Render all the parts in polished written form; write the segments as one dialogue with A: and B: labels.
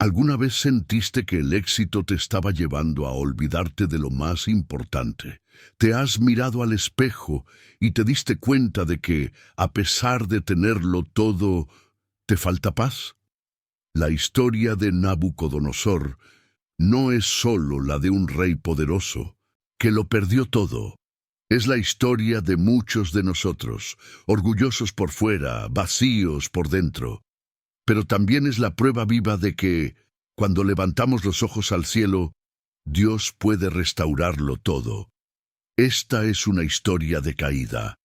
A: ¿Alguna vez sentiste que el éxito te estaba llevando a olvidarte de lo más importante? ¿Te has mirado al espejo y te diste cuenta de que, a pesar de tenerlo todo, te falta paz? La historia de Nabucodonosor no es solo la de un rey poderoso que lo perdió todo. Es la historia de muchos de nosotros, orgullosos por fuera, vacíos por dentro. Pero también es la prueba viva de que, cuando levantamos los ojos al cielo, Dios puede restaurarlo todo. Esta es una historia de caída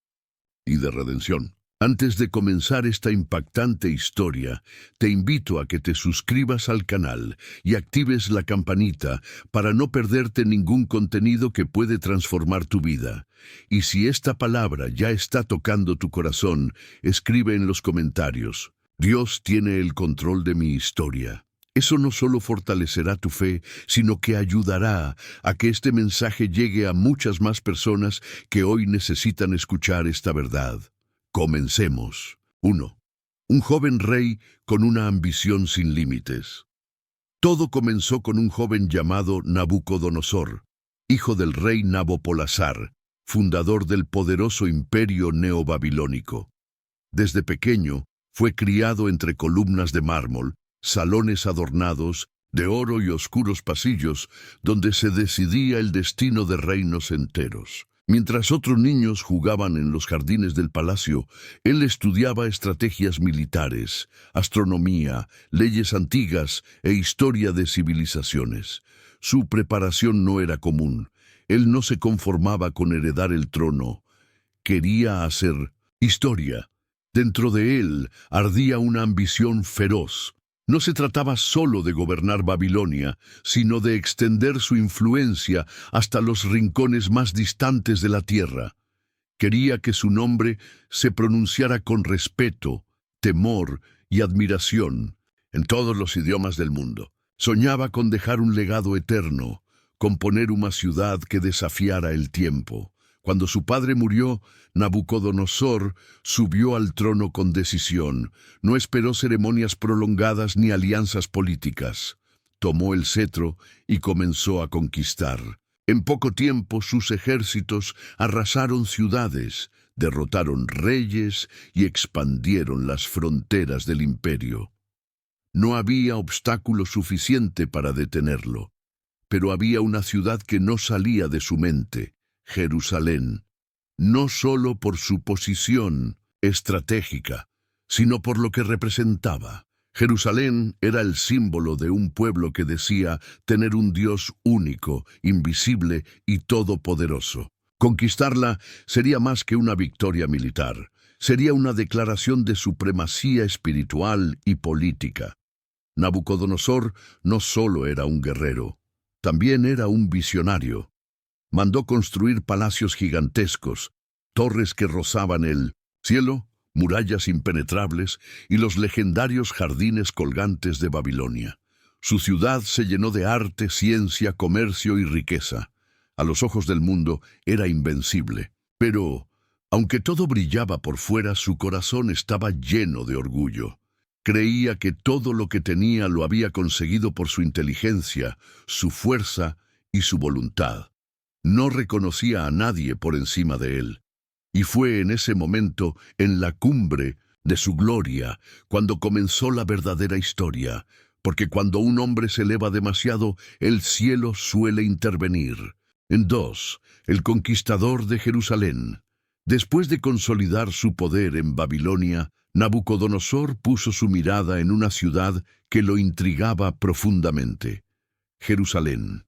A: y de redención. Antes de comenzar esta impactante historia, te invito a que te suscribas al canal y actives la campanita para no perderte ningún contenido que puede transformar tu vida. Y si esta palabra ya está tocando tu corazón, escribe en los comentarios: Dios tiene el control de mi historia. Eso no solo fortalecerá tu fe, sino que ayudará a que este mensaje llegue a muchas más personas que hoy necesitan escuchar esta verdad. Comencemos. 1. Un joven rey con una ambición sin límites. Todo comenzó con un joven llamado Nabucodonosor, hijo del rey Nabopolassar, fundador del poderoso imperio neobabilónico. Desde pequeño, fue criado entre columnas de mármol, salones adornados, de oro y oscuros pasillos, donde se decidía el destino de reinos enteros. Mientras otros niños jugaban en los jardines del palacio, él estudiaba estrategias militares, astronomía, leyes antiguas e historia de civilizaciones. Su preparación no era común. Él no se conformaba con heredar el trono. Quería hacer historia. Dentro de él ardía una ambición feroz. No se trataba solo de gobernar Babilonia, sino de extender su influencia hasta los rincones más distantes de la tierra. Quería que su nombre se pronunciara con respeto, temor y admiración en todos los idiomas del mundo. Soñaba con dejar un legado eterno, con poner una ciudad que desafiara el tiempo. Cuando su padre murió, Nabucodonosor subió al trono con decisión. No esperó ceremonias prolongadas ni alianzas políticas. Tomó el cetro y comenzó a conquistar. En poco tiempo sus ejércitos arrasaron ciudades, derrotaron reyes y expandieron las fronteras del imperio. No había obstáculo suficiente para detenerlo, pero había una ciudad que no salía de su mente: Jerusalén, no solo por su posición estratégica, sino por lo que representaba. Jerusalén era el símbolo de un pueblo que decía tener un Dios único, invisible y todopoderoso. Conquistarla sería más que una victoria militar, sería una declaración de supremacía espiritual y política. Nabucodonosor no solo era un guerrero, también era un visionario. Mandó construir palacios gigantescos, torres que rozaban el cielo, murallas impenetrables y los legendarios jardines colgantes de Babilonia. Su ciudad se llenó de arte, ciencia, comercio y riqueza. A los ojos del mundo era invencible. Pero, aunque todo brillaba por fuera, su corazón estaba lleno de orgullo. Creía que todo lo que tenía lo había conseguido por su inteligencia, su fuerza y su voluntad. No reconocía a nadie por encima de él. Y fue en ese momento, en la cumbre de su gloria, cuando comenzó la verdadera historia, porque cuando un hombre se eleva demasiado, el cielo suele intervenir. 2. El conquistador de Jerusalén. Después de consolidar su poder en Babilonia, Nabucodonosor puso su mirada en una ciudad que lo intrigaba profundamente: Jerusalén.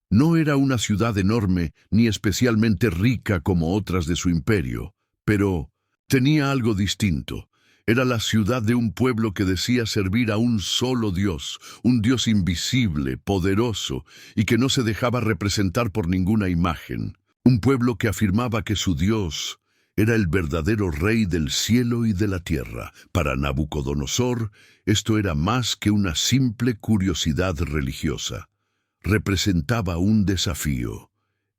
A: No era una ciudad enorme ni especialmente rica como otras de su imperio, pero tenía algo distinto. Era la ciudad de un pueblo que decía servir a un solo Dios, un Dios invisible, poderoso, y que no se dejaba representar por ninguna imagen. Un pueblo que afirmaba que su Dios era el verdadero Rey del cielo y de la tierra. Para Nabucodonosor, esto era más que una simple curiosidad religiosa. Representaba un desafío.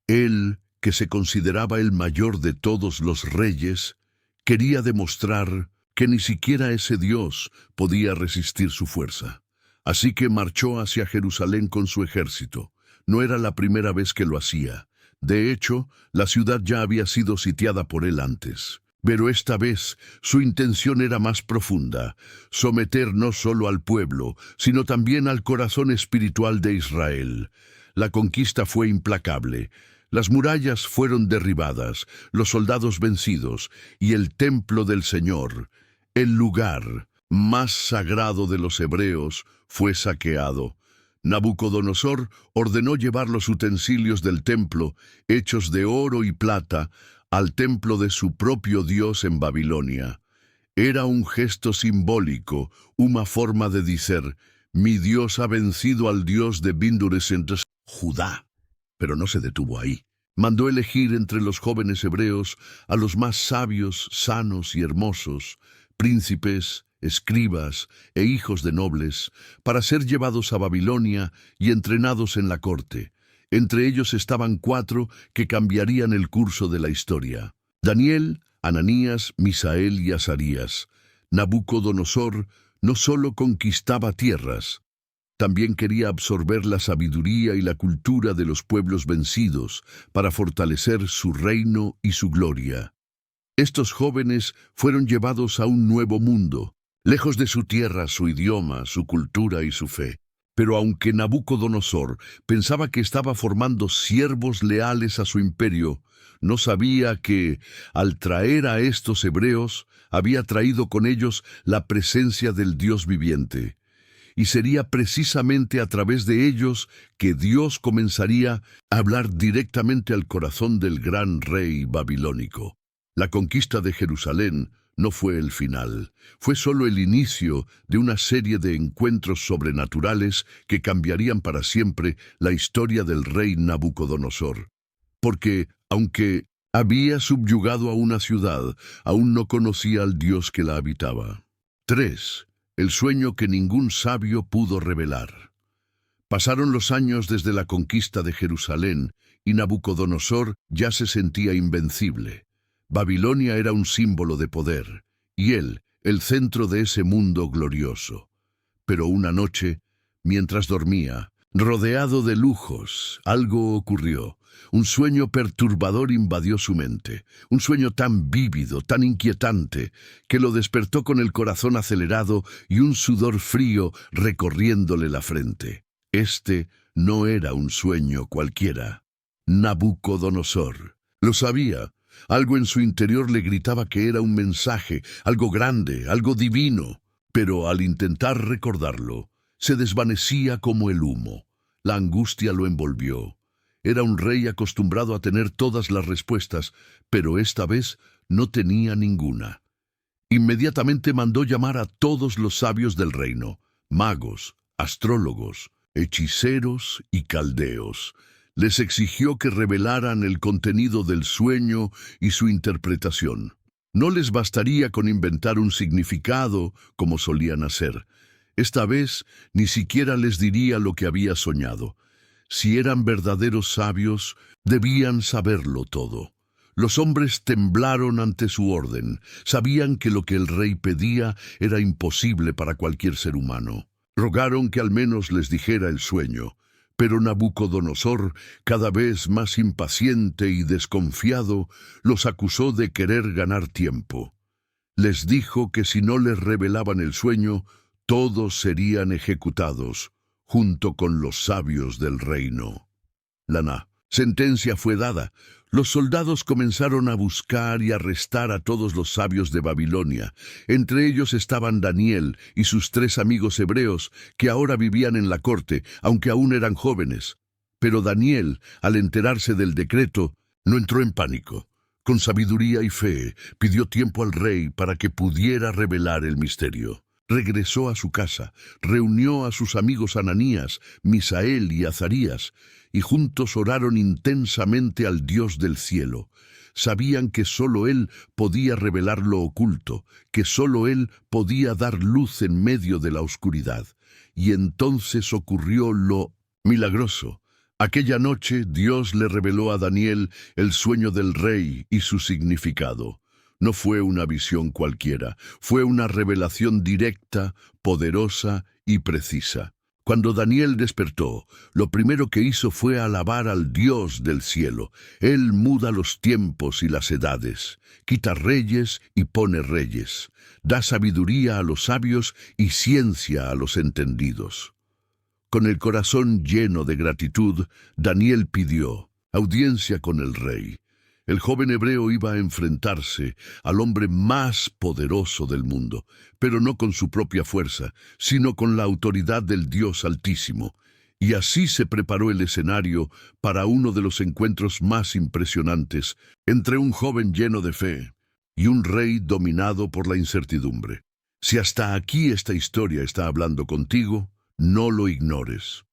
A: Él, que se consideraba el mayor de todos los reyes, quería demostrar que ni siquiera ese Dios podía resistir su fuerza. Así que marchó hacia Jerusalén con su ejército. No era la primera vez que lo hacía. De hecho, la ciudad ya había sido sitiada por él antes. Pero esta vez su intención era más profunda, someter no solo al pueblo, sino también al corazón espiritual de Israel. La conquista fue implacable. Las murallas fueron derribadas, los soldados vencidos, y el templo del Señor, el lugar más sagrado de los hebreos, fue saqueado. Nabucodonosor ordenó llevar los utensilios del templo, hechos de oro y plata, al templo de su propio Dios en Babilonia. Era un gesto simbólico, una forma de decir: mi Dios ha vencido al Dios de Binduresentes, Judá. Pero no se detuvo ahí. Mandó elegir entre los jóvenes hebreos a los más sabios, sanos y hermosos, príncipes, escribas e hijos de nobles, para ser llevados a Babilonia y entrenados en la corte. Entre ellos estaban 4 que cambiarían el curso de la historia: Daniel, Ananías, Misael y Azarías. Nabucodonosor no solo conquistaba tierras, también quería absorber la sabiduría y la cultura de los pueblos vencidos para fortalecer su reino y su gloria. Estos jóvenes fueron llevados a un nuevo mundo, lejos de su tierra, su idioma, su cultura y su fe. Pero aunque Nabucodonosor pensaba que estaba formando siervos leales a su imperio, no sabía que, al traer a estos hebreos, había traído con ellos la presencia del Dios viviente. Y sería precisamente a través de ellos que Dios comenzaría a hablar directamente al corazón del gran rey babilónico. La conquista de Jerusalén no fue el final, fue solo el inicio de una serie de encuentros sobrenaturales que cambiarían para siempre la historia del rey Nabucodonosor. Porque, aunque había subyugado a una ciudad, aún no conocía al Dios que la habitaba. 3. El sueño que ningún sabio pudo revelar. Pasaron los años desde la conquista de Jerusalén y Nabucodonosor ya se sentía invencible. Babilonia era un símbolo de poder, y él, el centro de ese mundo glorioso. Pero una noche, mientras dormía, rodeado de lujos, algo ocurrió. Un sueño perturbador invadió su mente, un sueño tan vívido, tan inquietante, que lo despertó con el corazón acelerado y un sudor frío recorriéndole la frente. Este no era un sueño cualquiera. Nabucodonosor lo sabía. Algo en su interior le gritaba que era un mensaje, algo grande, algo divino. Pero al intentar recordarlo, se desvanecía como el humo. La angustia lo envolvió. Era un rey acostumbrado a tener todas las respuestas, pero esta vez no tenía ninguna. Inmediatamente mandó llamar a todos los sabios del reino, magos, astrólogos, hechiceros y caldeos. Les exigió que revelaran el contenido del sueño y su interpretación. No les bastaría con inventar un significado, como solían hacer. Esta vez ni siquiera les diría lo que había soñado. Si eran verdaderos sabios, debían saberlo todo. Los hombres temblaron ante su orden. Sabían que lo que el rey pedía era imposible para cualquier ser humano. Rogaron que al menos les dijera el sueño. Pero Nabucodonosor, cada vez más impaciente y desconfiado, los acusó de querer ganar tiempo. Les dijo que si no les revelaban el sueño, todos serían ejecutados, junto con los sabios del reino. La sentencia fue dada. Los soldados comenzaron a buscar y arrestar a todos los sabios de Babilonia. Entre ellos estaban Daniel y sus 3 amigos hebreos, que ahora vivían en la corte, aunque aún eran jóvenes. Pero Daniel, al enterarse del decreto, no entró en pánico. Con sabiduría y fe, pidió tiempo al rey para que pudiera revelar el misterio. Regresó a su casa, reunió a sus amigos Ananías, Misael y Azarías, y juntos oraron intensamente al Dios del cielo. Sabían que solo Él podía revelar lo oculto, que solo Él podía dar luz en medio de la oscuridad. Y entonces ocurrió lo milagroso. Aquella noche Dios le reveló a Daniel el sueño del rey y su significado. No fue una visión cualquiera, fue una revelación directa, poderosa y precisa. Cuando Daniel despertó, lo primero que hizo fue alabar al Dios del cielo. Él muda los tiempos y las edades, quita reyes y pone reyes, da sabiduría a los sabios y ciencia a los entendidos. Con el corazón lleno de gratitud, Daniel pidió audiencia con el rey. El joven hebreo iba a enfrentarse al hombre más poderoso del mundo, pero no con su propia fuerza, sino con la autoridad del Dios Altísimo. Y así se preparó el escenario para uno de los encuentros más impresionantes entre un joven lleno de fe y un rey dominado por la incertidumbre. Si hasta aquí esta historia está hablando contigo, no lo ignores.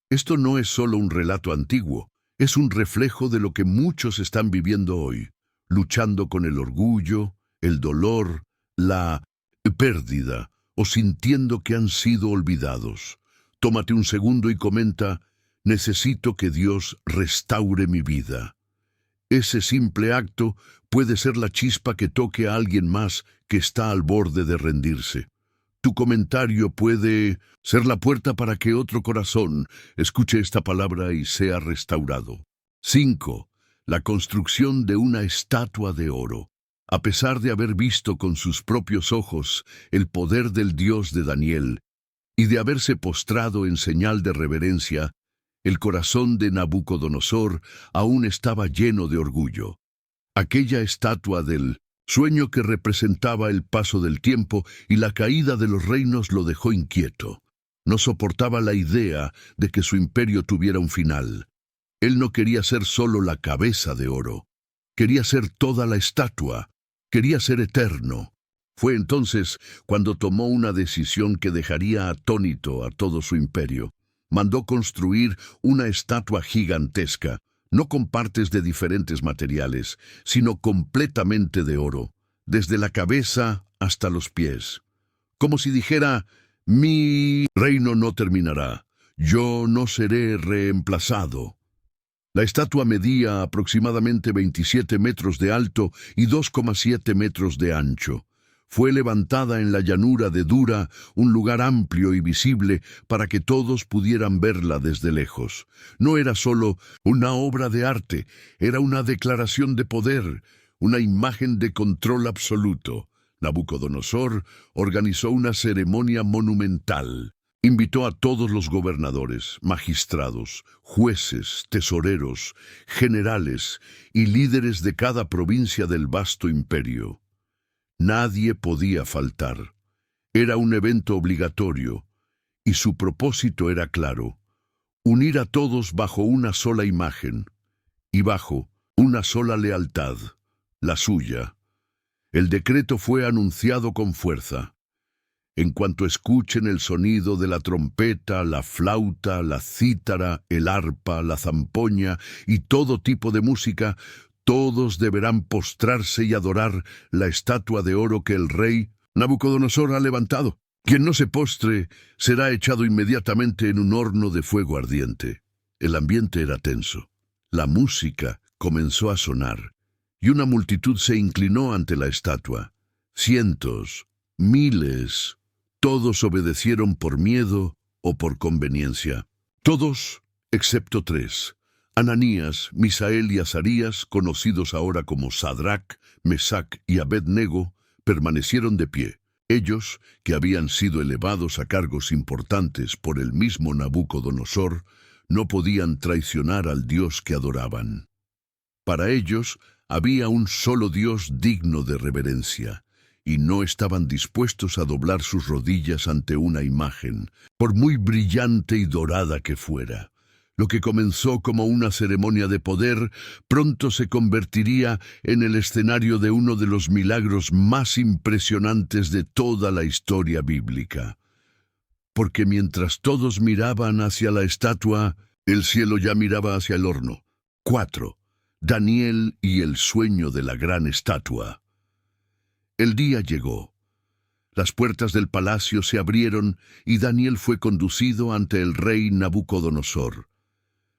A: Esto no es solo un relato antiguo. Es un reflejo de lo que muchos están viviendo hoy, luchando con el orgullo, el dolor, la pérdida o sintiendo que han sido olvidados. Tómate un segundo y comenta: necesito que Dios restaure mi vida. Ese simple acto puede ser la chispa que toque a alguien más que está al borde de rendirse. Tu comentario puede ser la puerta para que otro corazón escuche esta palabra y sea restaurado. 5. La construcción de una estatua de oro. A pesar de haber visto con sus propios ojos el poder del Dios de Daniel y de haberse postrado en señal de reverencia, el corazón de Nabucodonosor aún estaba lleno de orgullo. Aquella estatua del sueño que representaba el paso del tiempo y la caída de los reinos lo dejó inquieto. No soportaba la idea de que su imperio tuviera un final. Él no quería ser solo la cabeza de oro. Quería ser toda la estatua. Quería ser eterno. Fue entonces cuando tomó una decisión que dejaría atónito a todo su imperio. Mandó construir una estatua gigantesca, no con partes de diferentes materiales, sino completamente de oro, desde la cabeza hasta los pies. Como si dijera: mi reino no terminará, yo no seré reemplazado. La estatua medía aproximadamente 27 metros de alto y 2,7 metros de ancho. Fue levantada en la llanura de Dura, un lugar amplio y visible para que todos pudieran verla desde lejos. No era solo una obra de arte, era una declaración de poder, una imagen de control absoluto. Nabucodonosor organizó una ceremonia monumental. Invitó a todos los gobernadores, magistrados, jueces, tesoreros, generales y líderes de cada provincia del vasto imperio. Nadie podía faltar. Era un evento obligatorio, y su propósito era claro: unir a todos bajo una sola imagen y bajo una sola lealtad, la suya. El decreto fue anunciado con fuerza. En cuanto escuchen el sonido de la trompeta, la flauta, la cítara, el arpa, la zampoña y todo tipo de música, todos deberán postrarse y adorar la estatua de oro que el rey Nabucodonosor ha levantado. Quien no se postre será echado inmediatamente en un horno de fuego ardiente. El ambiente era tenso. La música comenzó a sonar, y una multitud se inclinó ante la estatua. Cientos, miles, todos obedecieron por miedo o por conveniencia. Todos, excepto 3. Ananías, Misael y Azarías, conocidos ahora como Sadrac, Mesac y Abed-Nego, permanecieron de pie. Ellos, que habían sido elevados a cargos importantes por el mismo Nabucodonosor, no podían traicionar al Dios que adoraban. Para ellos había un solo Dios digno de reverencia, y no estaban dispuestos a doblar sus rodillas ante una imagen, por muy brillante y dorada que fuera. Lo que comenzó como una ceremonia de poder, pronto se convertiría en el escenario de uno de los milagros más impresionantes de toda la historia bíblica. Porque mientras todos miraban hacia la estatua, el cielo ya miraba hacia el horno. 4. Daniel y el sueño de la gran estatua. El día llegó. Las puertas del palacio se abrieron y Daniel fue conducido ante el rey Nabucodonosor.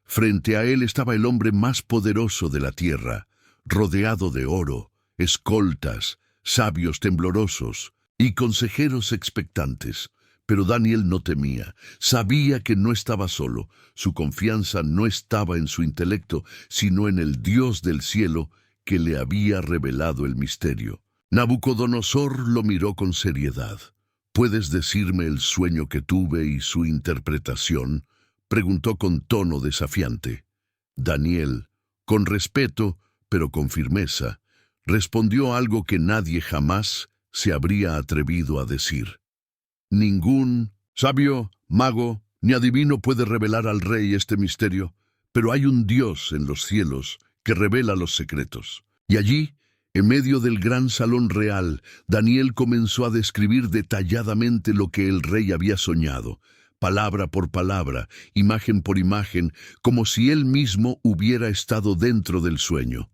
A: Frente a él estaba el hombre más poderoso de la tierra, rodeado de oro, escoltas, sabios temblorosos y consejeros expectantes. Pero Daniel no temía, sabía que no estaba solo, su confianza no estaba en su intelecto, sino en el Dios del cielo que le había revelado el misterio. Nabucodonosor lo miró con seriedad. ¿Puedes decirme el sueño que tuve y su interpretación?, preguntó con tono desafiante. Daniel, con respeto, pero con firmeza, respondió algo que nadie jamás se habría atrevido a decir. Ningún sabio, mago, ni adivino puede revelar al rey este misterio, pero hay un Dios en los cielos que revela los secretos. Y allí, en medio del gran salón real, Daniel comenzó a describir detalladamente lo que el rey había soñado, palabra por palabra, imagen por imagen, como si él mismo hubiera estado dentro del sueño.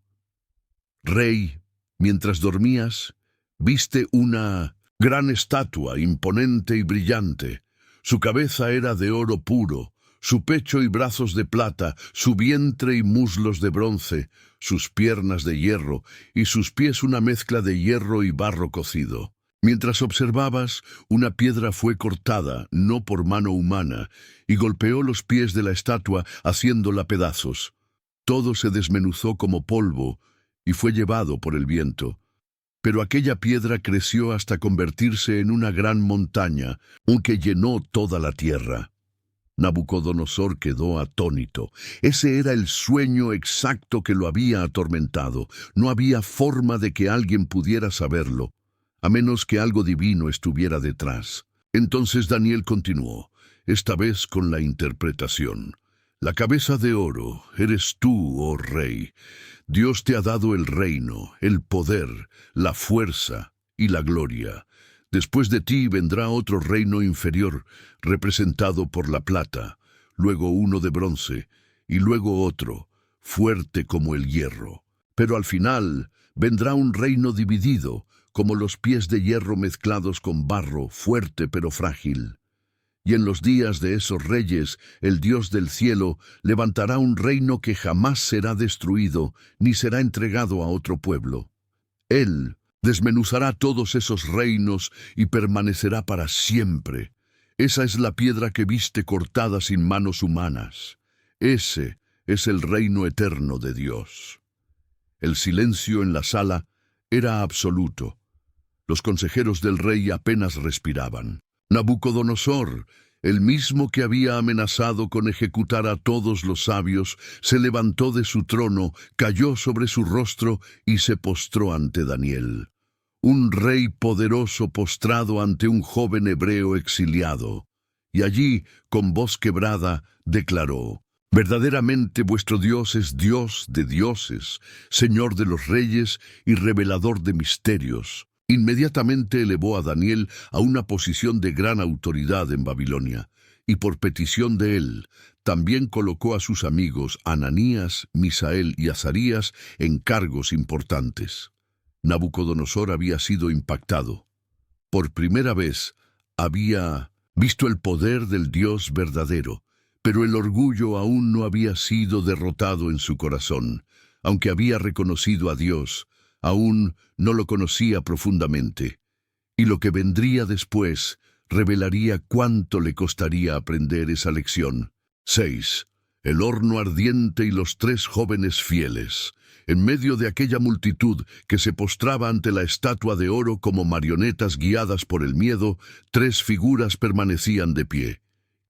A: Rey, mientras dormías, viste una gran estatua imponente y brillante. Su cabeza era de oro puro, su pecho y brazos de plata, su vientre y muslos de bronce, sus piernas de hierro y sus pies una mezcla de hierro y barro cocido. Mientras observabas, una piedra fue cortada, no por mano humana, y golpeó los pies de la estatua, haciéndola pedazos. Todo se desmenuzó como polvo y fue llevado por el viento. Pero aquella piedra creció hasta convertirse en una gran montaña, que llenó toda la tierra. Nabucodonosor quedó atónito. Ese era el sueño exacto que lo había atormentado. No había forma de que alguien pudiera saberlo, a menos que algo divino estuviera detrás. Entonces Daniel continuó, esta vez con la interpretación. La cabeza de oro eres tú, oh rey. Dios te ha dado el reino, el poder, la fuerza y la gloria. Después de ti vendrá otro reino inferior, representado por la plata, luego uno de bronce, y luego otro, fuerte como el hierro. Pero al final vendrá un reino dividido, como los pies de hierro mezclados con barro, fuerte pero frágil. Y en los días de esos reyes, el Dios del cielo levantará un reino que jamás será destruido, ni será entregado a otro pueblo. Él desmenuzará todos esos reinos y permanecerá para siempre. Esa es la piedra que viste cortada sin manos humanas. Ese es el reino eterno de Dios. El silencio en la sala era absoluto. Los consejeros del rey apenas respiraban. Nabucodonosor, el mismo que había amenazado con ejecutar a todos los sabios, se levantó de su trono, cayó sobre su rostro y se postró ante Daniel. Un rey poderoso postrado ante un joven hebreo exiliado. Y allí, con voz quebrada, declaró, verdaderamente vuestro Dios es Dios de dioses, Señor de los reyes y revelador de misterios. Inmediatamente elevó a Daniel a una posición de gran autoridad en Babilonia, y por petición de él, también colocó a sus amigos Ananías, Misael y Azarías en cargos importantes. Nabucodonosor había sido impactado. Por primera vez había visto el poder del Dios verdadero, pero el orgullo aún no había sido derrotado en su corazón, aunque había reconocido a Dios. Aún no lo conocía profundamente, y lo que vendría después revelaría cuánto le costaría aprender esa lección. 6. El horno ardiente y los 3 jóvenes fieles. En medio de aquella multitud que se postraba ante la estatua de oro como marionetas guiadas por el miedo, 3 figuras permanecían de pie,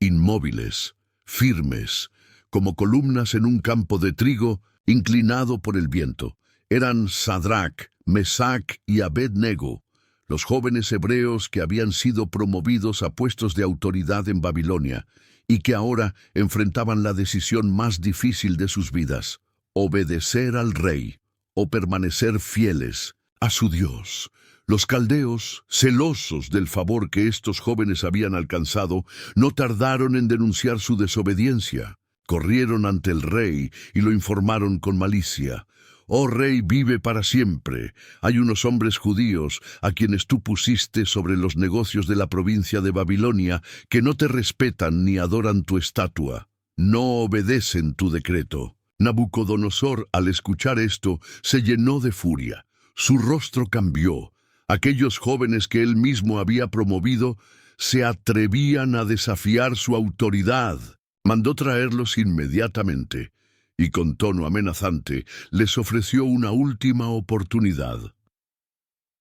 A: inmóviles, firmes, como columnas en un campo de trigo inclinado por el viento. Eran Sadrach, Mesach y Abed-nego, los jóvenes hebreos que habían sido promovidos a puestos de autoridad en Babilonia y que ahora enfrentaban la decisión más difícil de sus vidas: obedecer al rey o permanecer fieles a su Dios. Los caldeos, celosos del favor que estos jóvenes habían alcanzado, no tardaron en denunciar su desobediencia. Corrieron ante el rey y lo informaron con malicia. «Oh rey, vive para siempre. Hay unos hombres judíos a quienes tú pusiste sobre los negocios de la provincia de Babilonia que no te respetan ni adoran tu estatua. No obedecen tu decreto». Nabucodonosor, al escuchar esto, se llenó de furia. Su rostro cambió. Aquellos jóvenes que él mismo había promovido se atrevían a desafiar su autoridad. Mandó traerlos inmediatamente y con tono amenazante les ofreció una última oportunidad.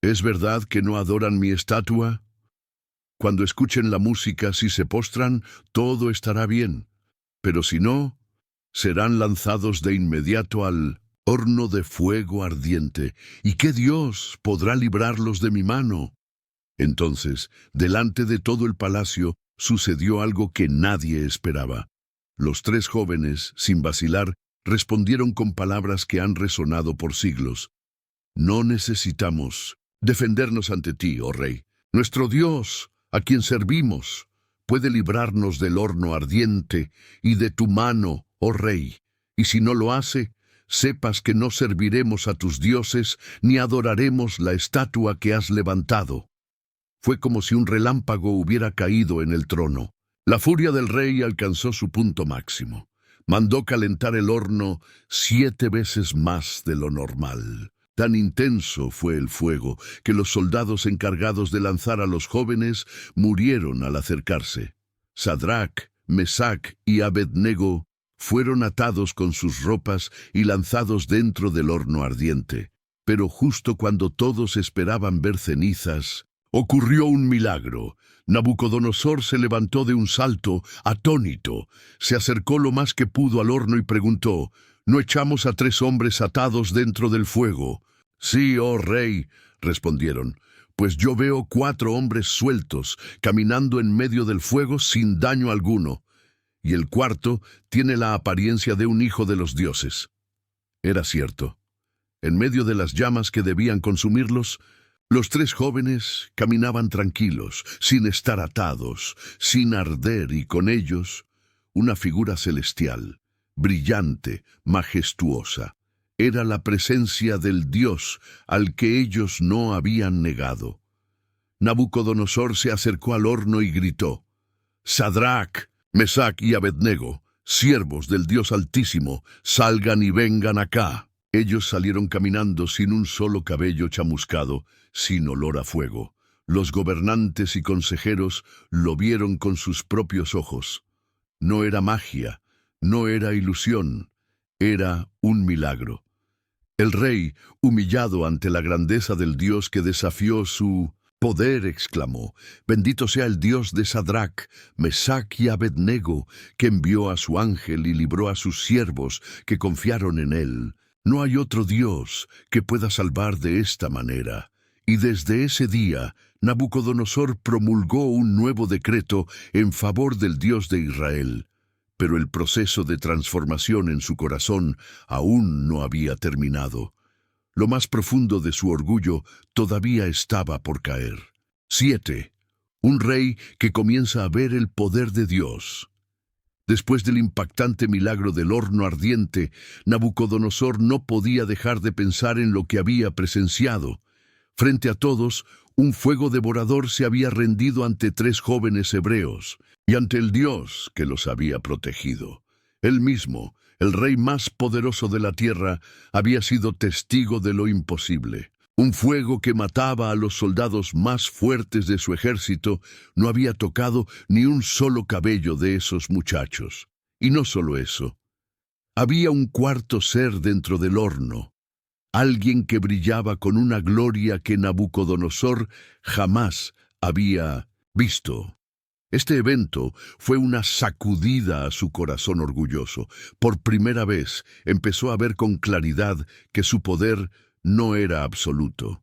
A: ¿Es verdad que no adoran mi estatua? Cuando escuchen la música, si se postran, todo estará bien. Pero si no, serán lanzados de inmediato al horno de fuego ardiente. ¿Y qué Dios podrá librarlos de mi mano? Entonces, delante de todo el palacio, sucedió algo que nadie esperaba. Los tres jóvenes, sin vacilar, respondieron con palabras que han resonado por siglos. No necesitamos defendernos ante ti, oh rey. Nuestro Dios, a quien servimos, puede librarnos del horno ardiente y de tu mano, oh rey. Y si no lo hace, sepas que no serviremos a tus dioses ni adoraremos la estatua que has levantado. Fue como si un relámpago hubiera caído en el trono. La furia del rey alcanzó su punto máximo. Mandó calentar el horno 7 veces más de lo normal. Tan intenso fue el fuego que los soldados encargados de lanzar a los jóvenes murieron al acercarse. Sadrac, Mesac y Abednego fueron atados con sus ropas y lanzados dentro del horno ardiente. Pero justo cuando todos esperaban ver cenizas, ocurrió un milagro. Nabucodonosor se levantó de un salto, atónito, se acercó lo más que pudo al horno y preguntó: ¿No echamos a 3 hombres atados dentro del fuego? Sí, oh rey, respondieron, pues yo veo 4 hombres sueltos, caminando en medio del fuego sin daño alguno, y el cuarto tiene la apariencia de un hijo de los dioses. Era cierto. En medio de las llamas que debían consumirlos, los 3 jóvenes caminaban tranquilos, sin estar atados, sin arder, y con ellos una figura celestial, brillante, majestuosa. Era la presencia del Dios al que ellos no habían negado. Nabucodonosor se acercó al horno y gritó: Sadrac, Mesac y Abednego, siervos del Dios Altísimo, salgan y vengan acá. Ellos salieron caminando sin un solo cabello chamuscado, sin olor a fuego. Los gobernantes y consejeros lo vieron con sus propios ojos. No era magia, no era ilusión, era un milagro. El rey, humillado ante la grandeza del Dios que desafió su poder, exclamó: Bendito sea el Dios de Sadrac, Mesac y Abednego, que envió a su ángel y libró a sus siervos que confiaron en él. No hay otro Dios que pueda salvar de esta manera. Y desde ese día, Nabucodonosor promulgó un nuevo decreto en favor del Dios de Israel. Pero el proceso de transformación en su corazón aún no había terminado. Lo más profundo de su orgullo todavía estaba por caer. 7. Un rey que comienza a ver el poder de Dios. Después del impactante milagro del horno ardiente, Nabucodonosor no podía dejar de pensar en lo que había presenciado. Frente a todos, un fuego devorador se había rendido ante 3 jóvenes hebreos y ante el Dios que los había protegido. Él mismo, el rey más poderoso de la tierra, había sido testigo de lo imposible. Un fuego que mataba a los soldados más fuertes de su ejército no había tocado ni un solo cabello de esos muchachos. Y no solo eso. Había un cuarto ser dentro del horno, alguien que brillaba con una gloria que Nabucodonosor jamás había visto. Este evento fue una sacudida a su corazón orgulloso. Por primera vez empezó a ver con claridad que su poder no era absoluto,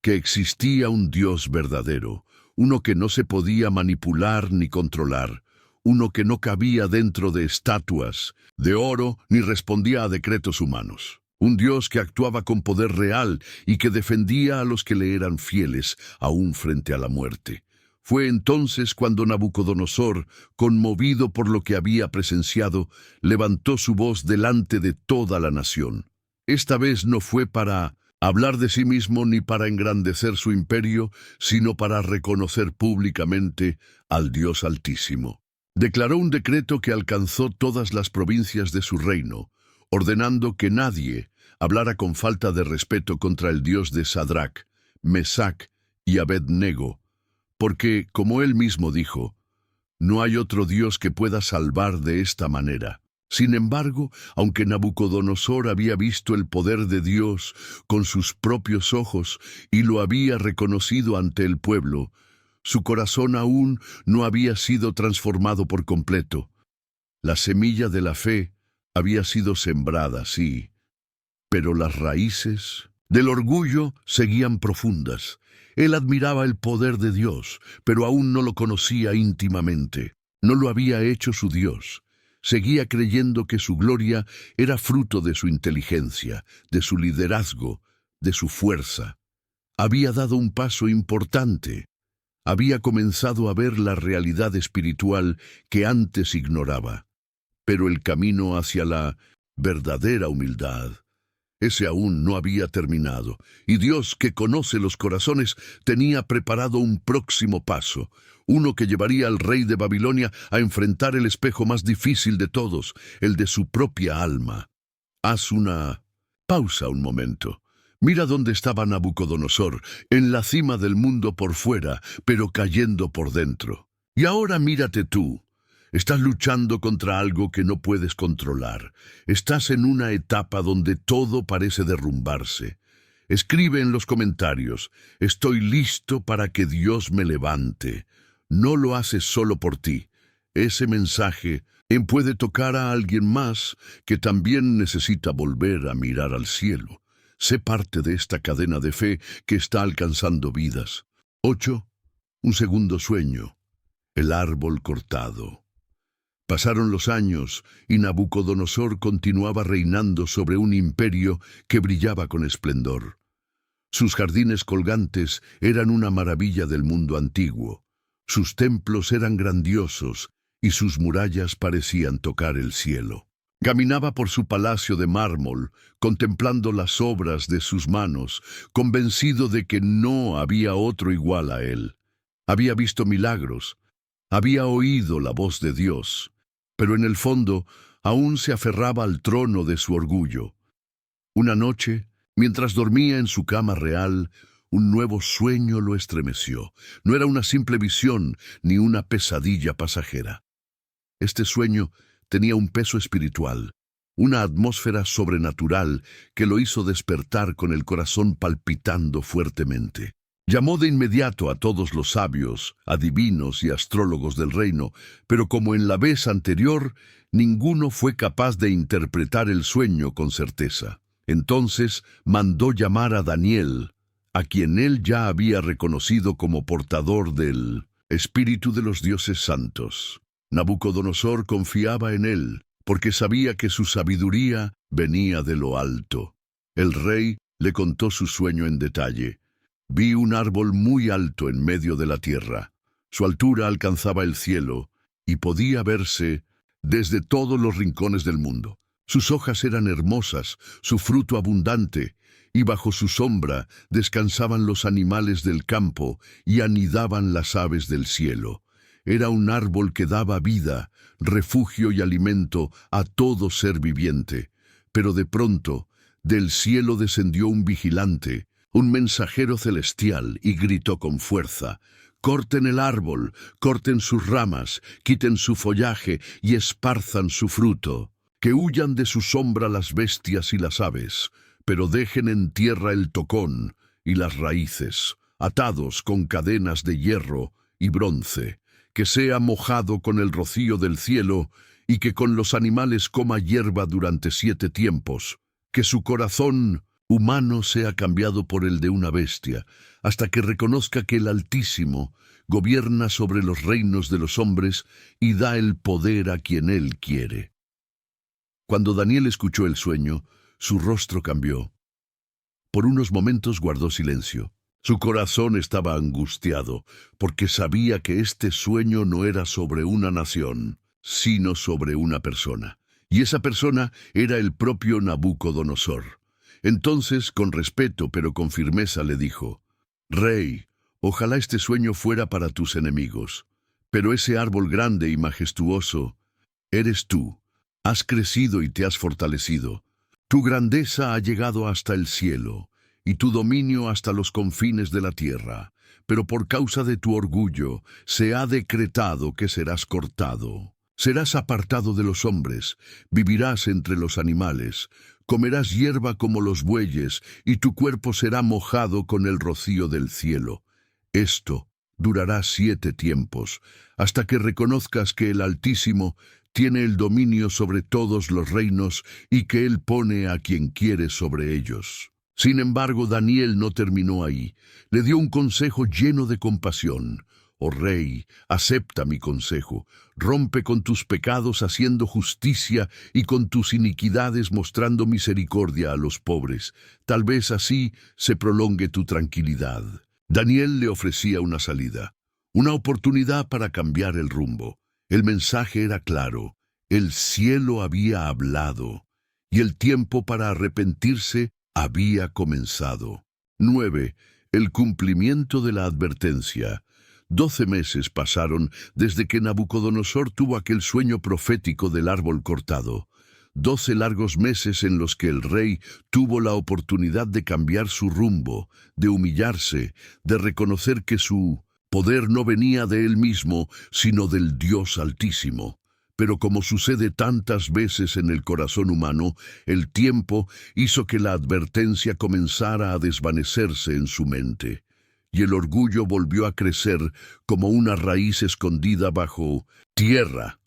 A: que existía un Dios verdadero, uno que no se podía manipular ni controlar, uno que no cabía dentro de estatuas de oro ni respondía a decretos humanos. Un Dios que actuaba con poder real y que defendía a los que le eran fieles, aún frente a la muerte. Fue entonces cuando Nabucodonosor, conmovido por lo que había presenciado, levantó su voz delante de toda la nación. Esta vez no fue para hablar de sí mismo ni para engrandecer su imperio, sino para reconocer públicamente al Dios Altísimo. Declaró un decreto que alcanzó todas las provincias de su reino, ordenando que nadie hablara con falta de respeto contra el Dios de Sadrac, Mesac y Abed-nego, porque, como él mismo dijo, no hay otro Dios que pueda salvar de esta manera. Sin embargo, aunque Nabucodonosor había visto el poder de Dios con sus propios ojos y lo había reconocido ante el pueblo, su corazón aún no había sido transformado por completo. La semilla de la fe había sido sembrada, sí, pero las raíces del orgullo seguían profundas. Él admiraba el poder de Dios, pero aún no lo conocía íntimamente. No lo había hecho su Dios. Seguía creyendo que su gloria era fruto de su inteligencia, de su liderazgo, de su fuerza. Había dado un paso importante. Había comenzado a ver la realidad espiritual que antes ignoraba. Pero el camino hacia la verdadera humildad, ese aún no había terminado, y Dios, que conoce los corazones, tenía preparado un próximo paso, uno que llevaría al rey de Babilonia a enfrentar el espejo más difícil de todos, el de su propia alma. Haz una pausa un momento. Mira dónde estaba Nabucodonosor, en la cima del mundo por fuera, pero cayendo por dentro. Y ahora mírate tú. Estás luchando contra algo que no puedes controlar. Estás en una etapa donde todo parece derrumbarse. Escribe en los comentarios: estoy listo para que Dios me levante. No lo haces solo por ti. Ese mensaje puede tocar a alguien más que también necesita volver a mirar al cielo. Sé parte de esta cadena de fe que está alcanzando vidas. 8. Un segundo sueño. El árbol cortado. Pasaron los años y Nabucodonosor continuaba reinando sobre un imperio que brillaba con esplendor. Sus jardines colgantes eran una maravilla del mundo antiguo. Sus templos eran grandiosos y sus murallas parecían tocar el cielo. Caminaba por su palacio de mármol, contemplando las obras de sus manos, convencido de que no había otro igual a él. Había visto milagros, había oído la voz de Dios, pero en el fondo aún se aferraba al trono de su orgullo. Una noche, mientras dormía en su cama real, un nuevo sueño lo estremeció. No era una simple visión ni una pesadilla pasajera. Este sueño tenía un peso espiritual, una atmósfera sobrenatural que lo hizo despertar con el corazón palpitando fuertemente. Llamó de inmediato a todos los sabios, adivinos y astrólogos del reino, pero como en la vez anterior, ninguno fue capaz de interpretar el sueño con certeza. Entonces mandó llamar a Daniel, a quien él ya había reconocido como portador del Espíritu de los dioses santos. Nabucodonosor confiaba en él, porque sabía que su sabiduría venía de lo alto. El rey le contó su sueño en detalle. Vi un árbol muy alto en medio de la tierra. Su altura alcanzaba el cielo y podía verse desde todos los rincones del mundo. Sus hojas eran hermosas, su fruto abundante, y bajo su sombra descansaban los animales del campo y anidaban las aves del cielo. Era un árbol que daba vida, refugio y alimento a todo ser viviente. Pero de pronto, del cielo descendió un vigilante, un mensajero celestial, y gritó con fuerza: «Corten el árbol, corten sus ramas, quiten su follaje y esparzan su fruto. Que huyan de su sombra las bestias y las aves, pero dejen en tierra el tocón y las raíces, atados con cadenas de hierro y bronce. Que sea mojado con el rocío del cielo y que con los animales coma hierba durante 7 tiempos. Que su corazón humano sea cambiado por el de una bestia, hasta que reconozca que el Altísimo gobierna sobre los reinos de los hombres y da el poder a quien él quiere». Cuando Daniel escuchó el sueño, su rostro cambió. Por unos momentos guardó silencio. Su corazón estaba angustiado, porque sabía que este sueño no era sobre una nación, sino sobre una persona. Y esa persona era el propio Nabucodonosor. Entonces, con respeto pero con firmeza, le dijo: «Rey, ojalá este sueño fuera para tus enemigos, pero ese árbol grande y majestuoso eres tú. Has crecido y te has fortalecido. Tu grandeza ha llegado hasta el cielo, y tu dominio hasta los confines de la tierra. pero por causa de tu orgullo se ha decretado que serás cortado. Serás apartado de los hombres, vivirás entre los animales, comerás hierba como los bueyes, y tu cuerpo será mojado con el rocío del cielo. Esto durará 7 tiempos, hasta que reconozcas que el Altísimo tiene el dominio sobre todos los reinos y que Él pone a quien quiere sobre ellos. Sin embargo, Daniel no terminó ahí. Le dio un consejo lleno de compasión. Oh rey, acepta mi consejo. Rompe con tus pecados haciendo justicia y con tus iniquidades mostrando misericordia a los pobres. Tal vez así se prolongue tu tranquilidad. Daniel le ofrecía una salida, una oportunidad para cambiar el rumbo. El mensaje era claro. El cielo había hablado y el tiempo para arrepentirse había comenzado. 9. El cumplimiento de la advertencia. 12 meses pasaron desde que Nabucodonosor tuvo aquel sueño profético del árbol cortado. 12 largos meses en los que el rey tuvo la oportunidad de cambiar su rumbo, de humillarse, de reconocer que su poder no venía de él mismo, sino del Dios Altísimo. Pero como sucede tantas veces en el corazón humano, el tiempo hizo que la advertencia comenzara a desvanecerse en su mente, y el orgullo volvió a crecer como una raíz escondida bajo tierra.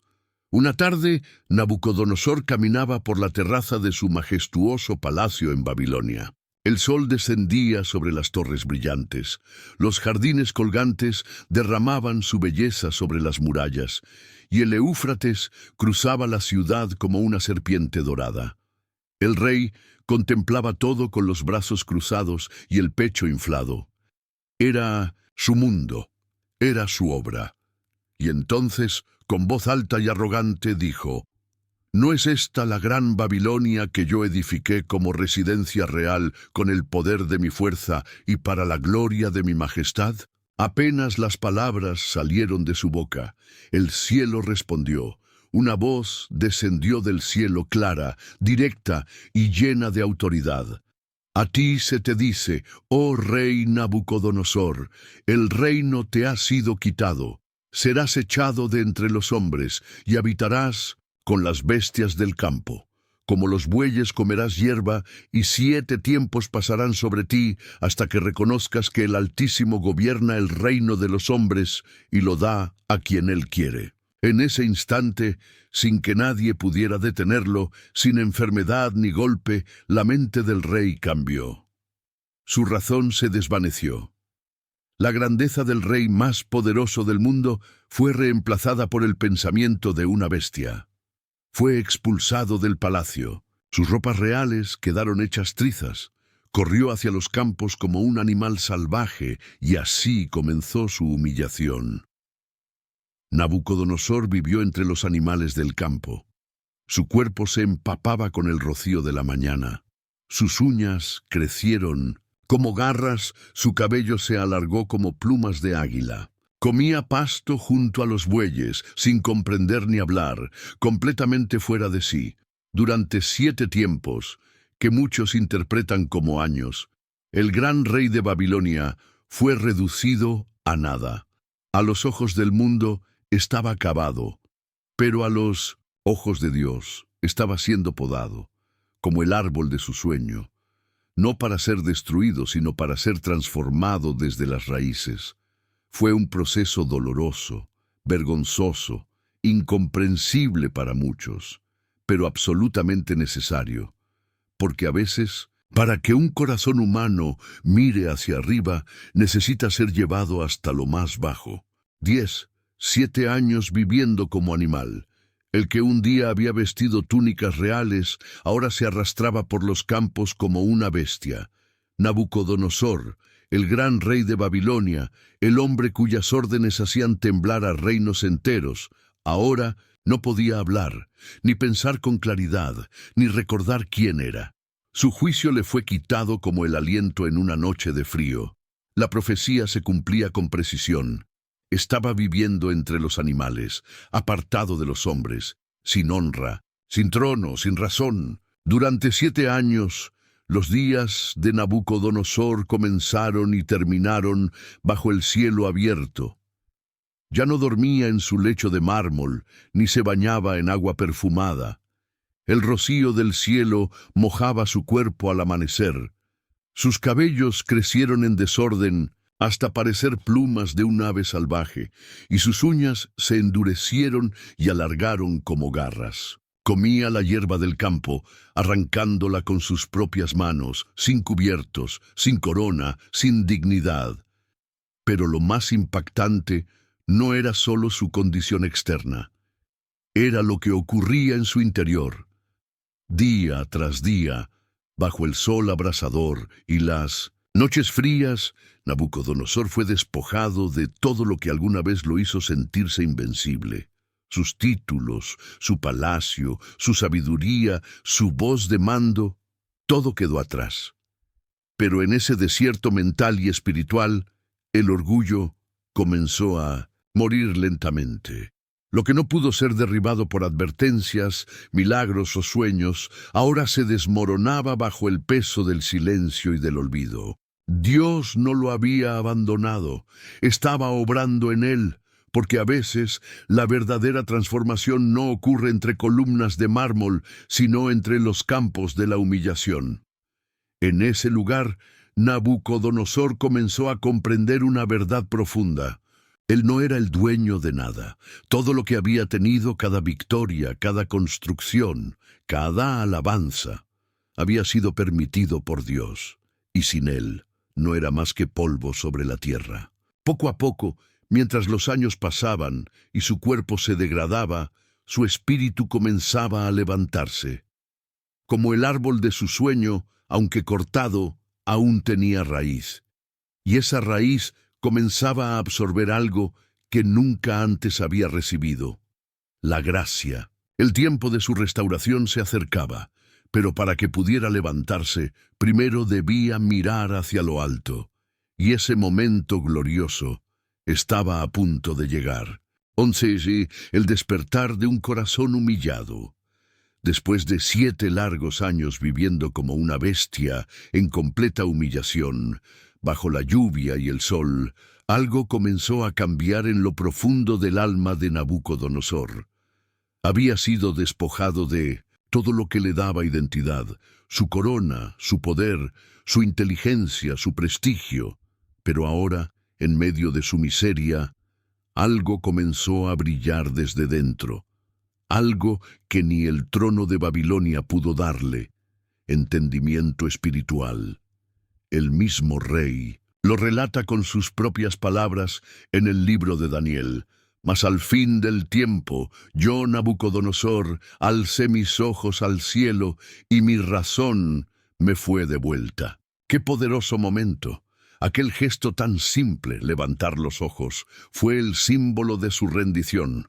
A: Una tarde, Nabucodonosor caminaba por la terraza de su majestuoso palacio en Babilonia. El sol descendía sobre las torres brillantes. Los jardines colgantes derramaban su belleza sobre las murallas, y el Éufrates cruzaba la ciudad como una serpiente dorada. El rey contemplaba todo con los brazos cruzados y el pecho inflado. Era su mundo, era su obra. Y entonces, con voz alta y arrogante, dijo: ¿No es esta la gran Babilonia que yo edifiqué como residencia real con el poder de mi fuerza y para la gloria de mi majestad? Apenas las palabras salieron de su boca, el cielo respondió. Una voz descendió del cielo clara, directa y llena de autoridad. A ti se te dice, oh rey Nabucodonosor, el reino te ha sido quitado. Serás echado de entre los hombres y habitarás con las bestias del campo. Como los bueyes comerás hierba, y 7 tiempos pasarán sobre ti hasta que reconozcas que el Altísimo gobierna el reino de los hombres y lo da a quien Él quiere. En ese instante, sin que nadie pudiera detenerlo, sin enfermedad ni golpe, la mente del rey cambió. Su razón se desvaneció. La grandeza del rey más poderoso del mundo fue reemplazada por el pensamiento de una bestia. Fue expulsado del palacio. Sus ropas reales quedaron hechas trizas. Corrió hacia los campos como un animal salvaje y así comenzó su humillación. Nabucodonosor vivió entre los animales del campo. Su cuerpo se empapaba con el rocío de la mañana. Sus uñas crecieron como garras, su cabello se alargó como plumas de águila. Comía pasto junto a los bueyes, sin comprender ni hablar, completamente fuera de sí. Durante 7 tiempos, que muchos interpretan como años, el gran rey de Babilonia fue reducido a nada. A los ojos del mundo estaba acabado, pero a los ojos de Dios estaba siendo podado, como el árbol de su sueño, no para ser destruido, sino para ser transformado desde las raíces. Fue un proceso doloroso, vergonzoso, incomprensible para muchos, pero absolutamente necesario, porque a veces, para que un corazón humano mire hacia arriba, necesita ser llevado hasta lo más bajo. 7 años viviendo como animal. El que un día había vestido túnicas reales, ahora se arrastraba por los campos como una bestia. Nabucodonosor, el gran rey de Babilonia, el hombre cuyas órdenes hacían temblar a reinos enteros, ahora no podía hablar, ni pensar con claridad, ni recordar quién era. Su juicio le fue quitado como el aliento en una noche de frío. La profecía se cumplía con precisión. Estaba viviendo entre los animales, apartado de los hombres, sin honra, sin trono, sin razón. Durante 7 años Los días de Nabucodonosor comenzaron y terminaron bajo el cielo abierto. Ya no dormía en su lecho de mármol, ni se bañaba en agua perfumada. El rocío del cielo mojaba su cuerpo al amanecer. Sus cabellos crecieron en desorden hasta parecer plumas de un ave salvaje, y sus uñas se endurecieron y alargaron como garras. Comía la hierba del campo, arrancándola con sus propias manos, sin cubiertos, sin corona, sin dignidad. Pero lo más impactante no era solo su condición externa, era lo que ocurría en su interior. Día tras día, bajo el sol abrasador y las noches frías, Nabucodonosor fue despojado de todo lo que alguna vez lo hizo sentirse invencible. Sus títulos, su palacio, su sabiduría, su voz de mando, todo quedó atrás. Pero en ese desierto mental y espiritual, el orgullo comenzó a morir lentamente. Lo que no pudo ser derribado por advertencias, milagros o sueños, ahora se desmoronaba bajo el peso del silencio y del olvido. Dios no lo había abandonado, estaba obrando en él, porque a veces la verdadera transformación no ocurre entre columnas de mármol, sino entre los campos de la humillación. En ese lugar, Nabucodonosor comenzó a comprender una verdad profunda. Él no era el dueño de nada. Todo lo que había tenido, cada victoria, cada construcción, cada alabanza, había sido permitido por Dios, y sin él no era más que polvo sobre la tierra. Poco a poco, mientras los años pasaban y su cuerpo se degradaba, su espíritu comenzaba a levantarse. Como el árbol de su sueño, aunque cortado, aún tenía raíz. Y esa raíz comenzaba a absorber algo que nunca antes había recibido: la gracia. El tiempo de su restauración se acercaba, pero para que pudiera levantarse, primero debía mirar hacia lo alto. Y ese momento glorioso estaba a punto de llegar. 11. El despertar de un corazón humillado. Después de 7 largos años viviendo como una bestia en completa humillación, bajo la lluvia y el sol, algo comenzó a cambiar en lo profundo del alma de Nabucodonosor. Había sido despojado de todo lo que le daba identidad, su corona, su poder, su inteligencia, su prestigio, pero ahora, en medio de su miseria, algo comenzó a brillar desde dentro, algo que ni el trono de Babilonia pudo darle: entendimiento espiritual. El mismo rey lo relata con sus propias palabras en el libro de Daniel: mas al fin del tiempo, yo, Nabucodonosor, alcé mis ojos al cielo y mi razón me fue devuelta. ¡Qué poderoso momento! Aquel gesto tan simple, levantar los ojos, fue el símbolo de su rendición.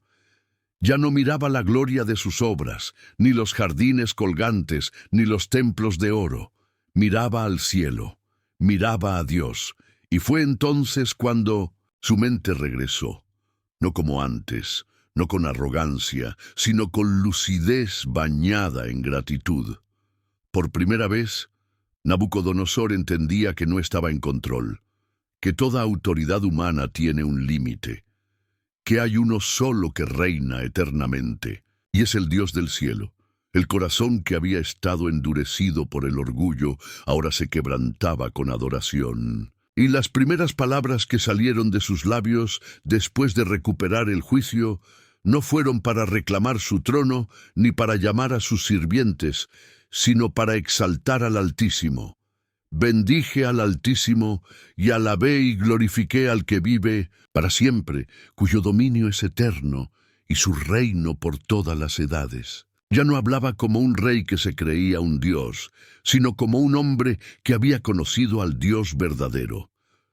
A: Ya no miraba la gloria de sus obras, ni los jardines colgantes, ni los templos de oro. Miraba al cielo, miraba a Dios, y fue entonces cuando su mente regresó. No como antes, no con arrogancia, sino con lucidez bañada en gratitud. Por primera vez, Nabucodonosor entendía que no estaba en control, que toda autoridad humana tiene un límite, que hay uno solo que reina eternamente, y es el Dios del cielo. El corazón que había estado endurecido por el orgullo ahora se quebrantaba con adoración. Y las primeras palabras que salieron de sus labios después de recuperar el juicio no fueron para reclamar su trono ni para llamar a sus sirvientes, sino para exaltar al Altísimo. Bendije al Altísimo y alabé y glorifiqué al que vive para siempre, cuyo dominio es eterno y su reino por todas las edades. Ya no hablaba como un rey que se creía un dios, sino como un hombre que había conocido al Dios verdadero.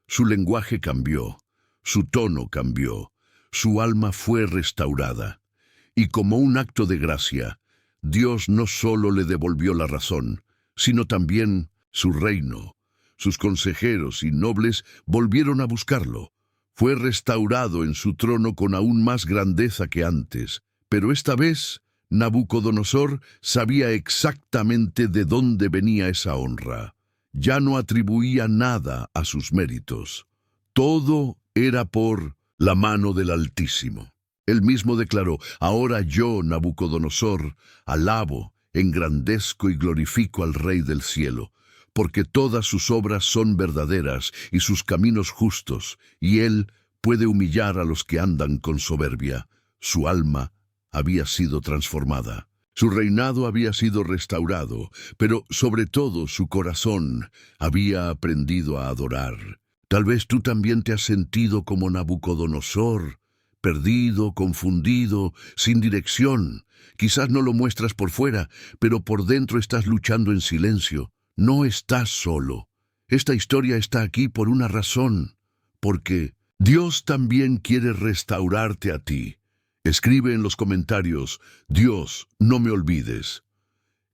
A: Su lenguaje cambió, su tono cambió, su alma fue restaurada. Y como un acto de gracia, Dios no solo le devolvió la razón, sino también su reino. Sus consejeros y nobles volvieron a buscarlo. Fue restaurado en su trono con aún más grandeza que antes, pero esta vez Nabucodonosor sabía exactamente de dónde venía esa honra. Ya no atribuía nada a sus méritos. Todo era por la mano del Altísimo. Él mismo declaró: ahora yo, Nabucodonosor, alabo, engrandezco y glorifico al Rey del cielo, porque todas sus obras son verdaderas y sus caminos justos, y él puede humillar a los que andan con soberbia. Su alma había sido transformada. Su reinado había sido restaurado, pero sobre todo su corazón había aprendido a adorar. Tal vez tú también te has sentido como Nabucodonosor, perdido, confundido, sin dirección. Quizás no lo muestras por fuera, pero por dentro estás luchando en silencio. No estás solo. Esta historia está aquí por una razón, porque Dios también quiere restaurarte a ti. Escribe en los comentarios: Dios, no me olvides.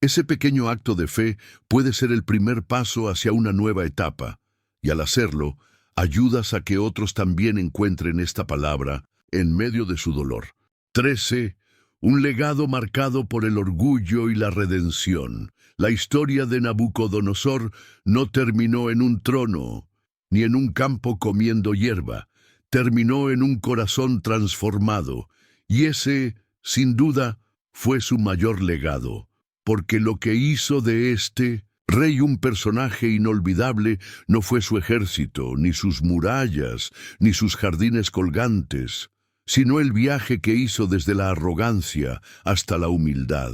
A: Ese pequeño acto de fe puede ser el primer paso hacia una nueva etapa, y al hacerlo, ayudas a que otros también encuentren esta palabra en medio de su dolor. 13. Un legado marcado por el orgullo y la redención. La historia de Nabucodonosor no terminó en un trono, ni en un campo comiendo hierba. Terminó en un corazón transformado, y ese, sin duda, fue su mayor legado, porque lo que hizo de este rey un personaje inolvidable no fue su ejército, ni sus murallas, ni sus jardines colgantes, sino el viaje que hizo desde la arrogancia hasta la humildad.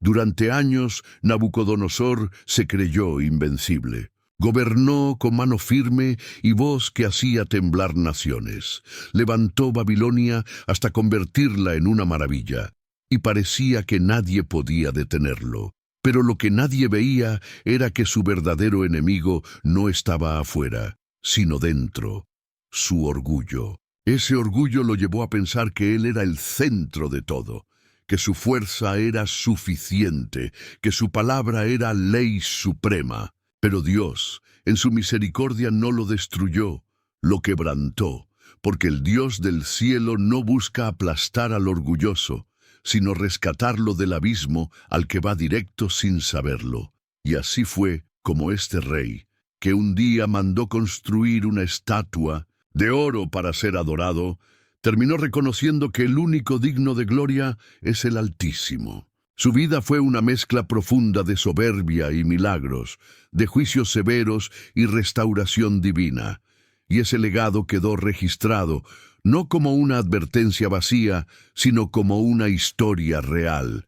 A: Durante años, Nabucodonosor se creyó invencible. Gobernó con mano firme y voz que hacía temblar naciones. Levantó Babilonia hasta convertirla en una maravilla, y parecía que nadie podía detenerlo. Pero lo que nadie veía era que su verdadero enemigo no estaba afuera, sino dentro: su orgullo. Ese orgullo lo llevó a pensar que él era el centro de todo, que su fuerza era suficiente, que su palabra era ley suprema. Pero Dios, en su misericordia, no lo destruyó, lo quebrantó, porque el Dios del cielo no busca aplastar al orgulloso, sino rescatarlo del abismo al que va directo sin saberlo. Y así fue como este rey, que un día mandó construir una estatua de oro para ser adorado, terminó reconociendo que el único digno de gloria es el Altísimo. Su vida fue una mezcla profunda de soberbia y milagros, de juicios severos y restauración divina. Y ese legado quedó registrado, no como una advertencia vacía, sino como una historia real.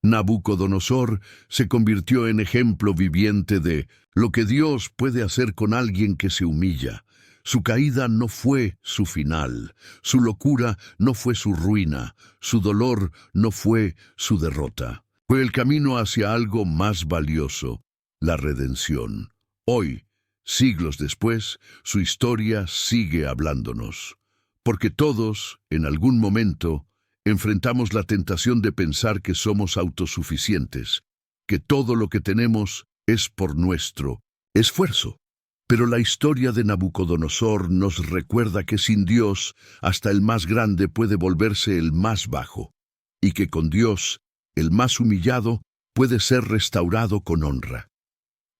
A: Nabucodonosor se convirtió en ejemplo viviente de lo que Dios puede hacer con alguien que se humilla. Su caída no fue su final, su locura no fue su ruina, su dolor no fue su derrota. Fue el camino hacia algo más valioso: la redención. Hoy, siglos después, su historia sigue hablándonos. Porque todos, en algún momento, enfrentamos la tentación de pensar que somos autosuficientes, que todo lo que tenemos es por nuestro esfuerzo. Pero la historia de Nabucodonosor nos recuerda que sin Dios, hasta el más grande puede volverse el más bajo, y que con Dios, el más humillado puede ser restaurado con honra.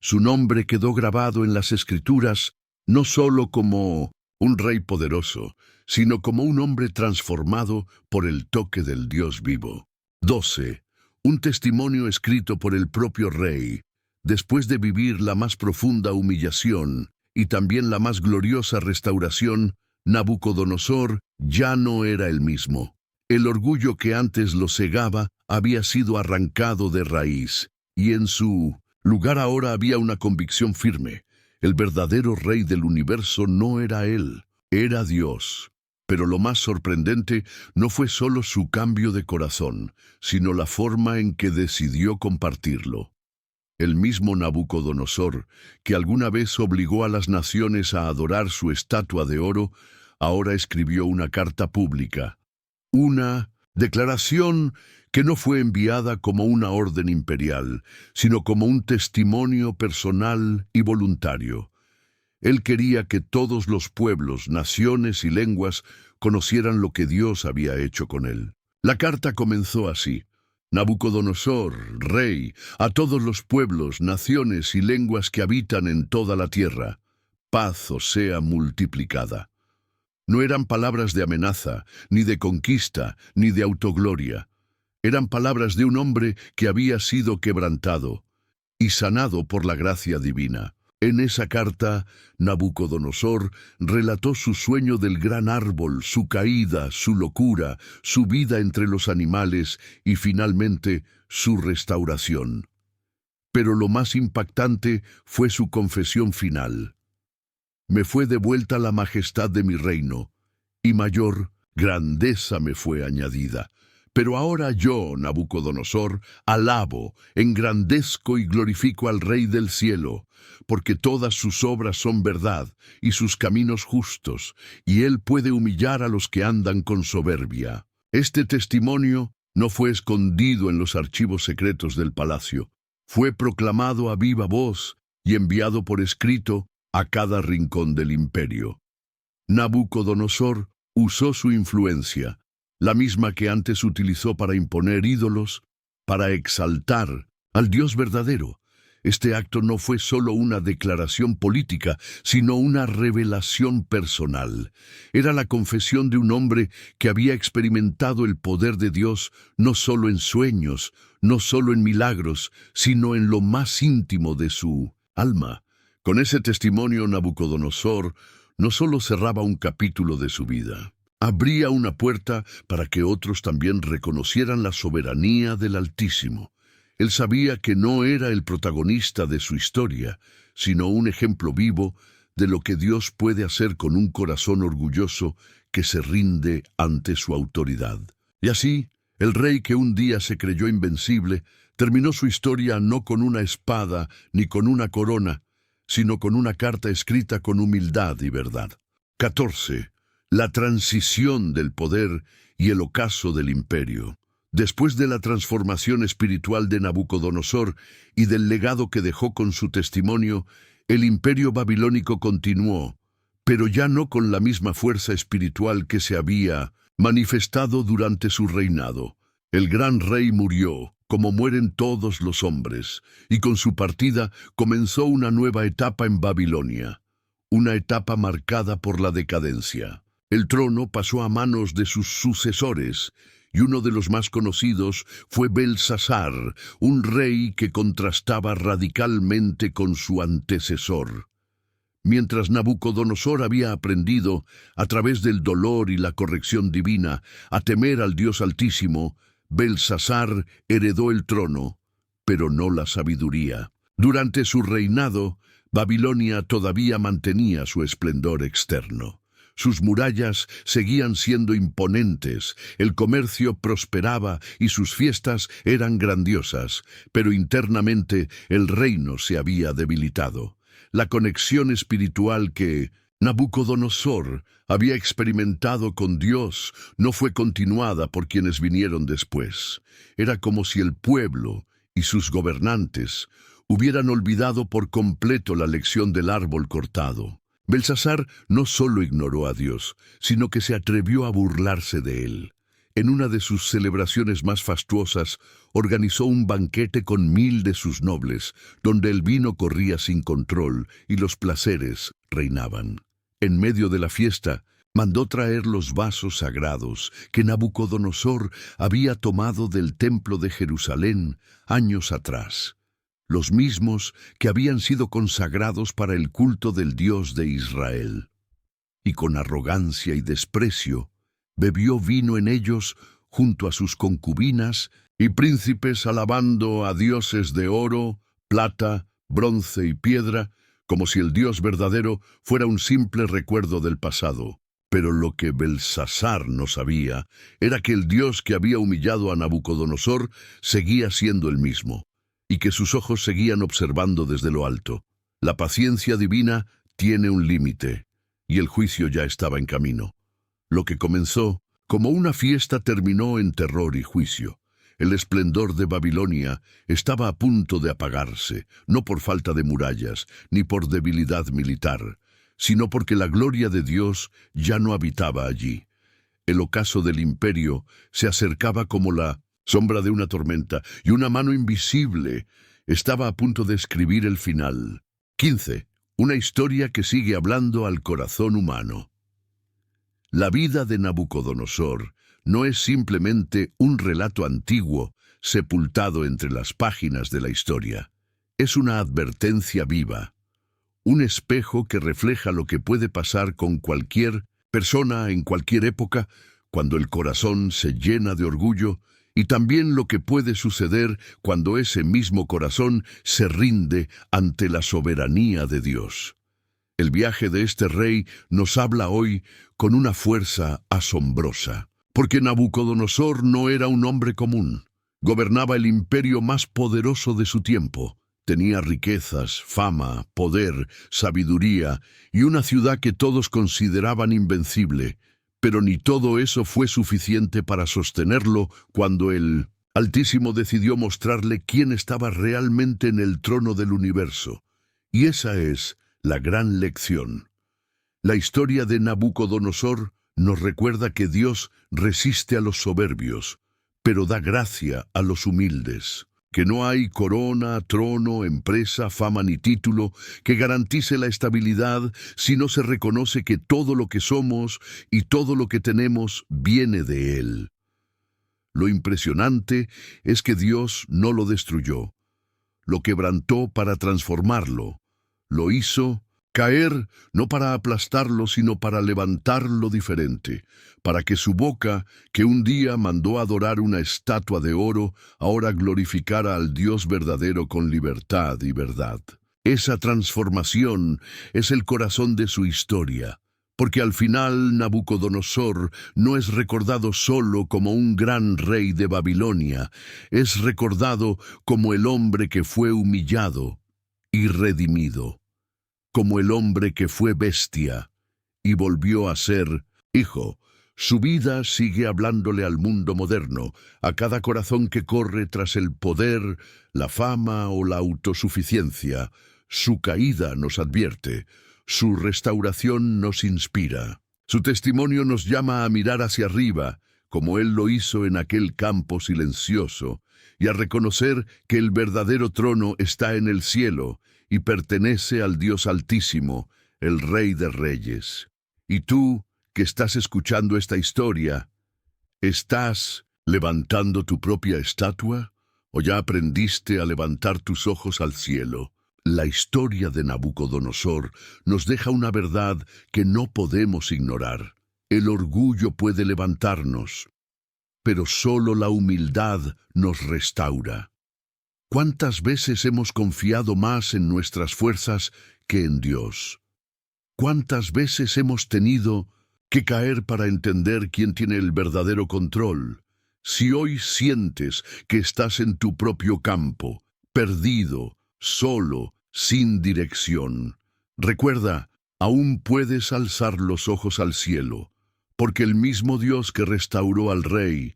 A: Su nombre quedó grabado en las Escrituras no solo como un rey poderoso, sino como un hombre transformado por el toque del Dios vivo. 12. Un testimonio escrito por el propio rey. Después de vivir la más profunda humillación y también la más gloriosa restauración, Nabucodonosor ya no era el mismo. El orgullo que antes lo cegaba había sido arrancado de raíz, y en su lugar ahora había una convicción firme: el verdadero rey del universo no era él, era Dios. Pero lo más sorprendente no fue solo su cambio de corazón, sino la forma en que decidió compartirlo. El mismo Nabucodonosor, que alguna vez obligó a las naciones a adorar su estatua de oro, ahora escribió una carta pública, una declaración que no fue enviada como una orden imperial, sino como un testimonio personal y voluntario. Él quería que todos los pueblos, naciones y lenguas conocieran lo que Dios había hecho con él. La carta comenzó así: Nabucodonosor, rey, a todos los pueblos, naciones y lenguas que habitan en toda la tierra, paz os sea multiplicada. No eran palabras de amenaza, ni de conquista, ni de autogloria. Eran palabras de un hombre que había sido quebrantado y sanado por la gracia divina. En esa carta, Nabucodonosor relató su sueño del gran árbol, su caída, su locura, su vida entre los animales y finalmente su restauración. Pero lo más impactante fue su confesión final. Me fue devuelta la majestad de mi reino, y mayor grandeza me fue añadida. Pero ahora yo, Nabucodonosor, alabo, engrandezco y glorifico al Rey del cielo, porque todas sus obras son verdad y sus caminos justos, y él puede humillar a los que andan con soberbia. Este testimonio no fue escondido en los archivos secretos del palacio, fue proclamado a viva voz y enviado por escrito a cada rincón del imperio. Nabucodonosor usó su influencia, la misma que antes utilizó para imponer ídolos, para exaltar al Dios verdadero. Este acto no fue solo una declaración política, sino una revelación personal. Era la confesión de un hombre que había experimentado el poder de Dios no solo en sueños, no solo en milagros, sino en lo más íntimo de su alma. Con ese testimonio, Nabucodonosor no solo cerraba un capítulo de su vida, abría una puerta para que otros también reconocieran la soberanía del Altísimo. Él sabía que no era el protagonista de su historia, sino un ejemplo vivo de lo que Dios puede hacer con un corazón orgulloso que se rinde ante su autoridad. Y así, el rey que un día se creyó invencible, terminó su historia no con una espada ni con una corona, sino con una carta escrita con humildad y verdad. 14. La transición del poder y el ocaso del imperio. Después de la transformación espiritual de Nabucodonosor y del legado que dejó con su testimonio, el imperio babilónico continuó, pero ya no con la misma fuerza espiritual que se había manifestado durante su reinado. El gran rey murió, como mueren todos los hombres, y con su partida comenzó una nueva etapa en Babilonia, una etapa marcada por la decadencia. El trono pasó a manos de sus sucesores, y uno de los más conocidos fue Belsasar, un rey que contrastaba radicalmente con su antecesor. Mientras Nabucodonosor había aprendido, a través del dolor y la corrección divina, a temer al Dios Altísimo, Belsasar heredó el trono, pero no la sabiduría. Durante su reinado, Babilonia todavía mantenía su esplendor externo. Sus murallas seguían siendo imponentes, el comercio prosperaba y sus fiestas eran grandiosas, pero internamente el reino se había debilitado. La conexión espiritual que Nabucodonosor había experimentado con Dios no fue continuada por quienes vinieron después. Era como si el pueblo y sus gobernantes hubieran olvidado por completo la lección del árbol cortado. Belsasar no solo ignoró a Dios, sino que se atrevió a burlarse de él. En una de sus celebraciones más fastuosas, organizó un banquete con 1000 de sus nobles, donde el vino corría sin control y los placeres reinaban. En medio de la fiesta, mandó traer los vasos sagrados que Nabucodonosor había tomado del templo de Jerusalén años atrás, los mismos que habían sido consagrados para el culto del Dios de Israel. Y con arrogancia y desprecio, bebió vino en ellos junto a sus concubinas y príncipes, alabando a dioses de oro, plata, bronce y piedra, como si el Dios verdadero fuera un simple recuerdo del pasado. Pero lo que Belsasar no sabía era que el Dios que había humillado a Nabucodonosor seguía siendo el mismo, y que sus ojos seguían observando desde lo alto. La paciencia divina tiene un límite, y el juicio ya estaba en camino. Lo que comenzó como una fiesta terminó en terror y juicio. El esplendor de Babilonia estaba a punto de apagarse, no por falta de murallas, ni por debilidad militar, sino porque la gloria de Dios ya no habitaba allí. El ocaso del imperio se acercaba como la sombra de una tormenta, y una mano invisible estaba a punto de escribir el final. 15. Una historia que sigue hablando al corazón humano. La vida de Nabucodonosor no es simplemente un relato antiguo sepultado entre las páginas de la historia. Es una advertencia viva, un espejo que refleja lo que puede pasar con cualquier persona en cualquier época cuando el corazón se llena de orgullo, y también lo que puede suceder cuando ese mismo corazón se rinde ante la soberanía de Dios. El viaje de este rey nos habla hoy con una fuerza asombrosa, porque Nabucodonosor no era un hombre común. Gobernaba el imperio más poderoso de su tiempo. Tenía riquezas, fama, poder, sabiduría y una ciudad que todos consideraban invencible. Pero ni todo eso fue suficiente para sostenerlo cuando el Altísimo decidió mostrarle quién estaba realmente en el trono del universo. Y esa es la gran lección. La historia de Nabucodonosor nos recuerda que Dios resiste a los soberbios, pero da gracia a los humildes. Que no hay corona, trono, empresa, fama ni título que garantice la estabilidad si no se reconoce que todo lo que somos y todo lo que tenemos viene de Él. Lo impresionante es que Dios no lo destruyó, lo quebrantó para transformarlo, lo hizo caer no para aplastarlo, sino para levantarlo diferente, para que su boca, que un día mandó adorar una estatua de oro, ahora glorificara al Dios verdadero con libertad y verdad. Esa transformación es el corazón de su historia, porque al final Nabucodonosor no es recordado solo como un gran rey de Babilonia, es recordado como el hombre que fue humillado y redimido, como el hombre que fue bestia y volvió a ser hijo. Su vida sigue hablándole al mundo moderno, a cada corazón que corre tras el poder, la fama o la autosuficiencia. Su caída nos advierte, su restauración nos inspira. Su testimonio nos llama a mirar hacia arriba, como Él lo hizo en aquel campo silencioso, y a reconocer que el verdadero trono está en el cielo y pertenece al Dios Altísimo, el Rey de Reyes. Y tú, que estás escuchando esta historia, ¿estás levantando tu propia estatua o ya aprendiste a levantar tus ojos al cielo? La historia de Nabucodonosor nos deja una verdad que no podemos ignorar. El orgullo puede levantarnos, pero solo la humildad nos restaura. ¿Cuántas veces hemos confiado más en nuestras fuerzas que en Dios? ¿Cuántas veces hemos tenido que caer para entender quién tiene el verdadero control? Si hoy sientes que estás en tu propio campo, perdido, solo, sin dirección, recuerda, aún puedes alzar los ojos al cielo, porque el mismo Dios que restauró al rey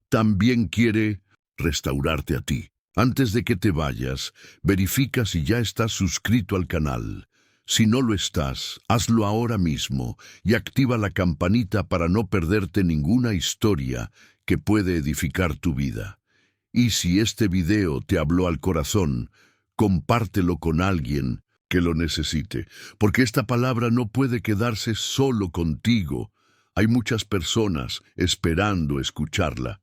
A: también quiere restaurarte a ti. Antes de que te vayas, verifica si ya estás suscrito al canal. Si no lo estás, hazlo ahora mismo y activa la campanita para no perderte ninguna historia que puede edificar tu vida. Y si este video te habló al corazón, compártelo con alguien que lo necesite, porque esta palabra no puede quedarse solo contigo. Hay muchas personas esperando escucharla.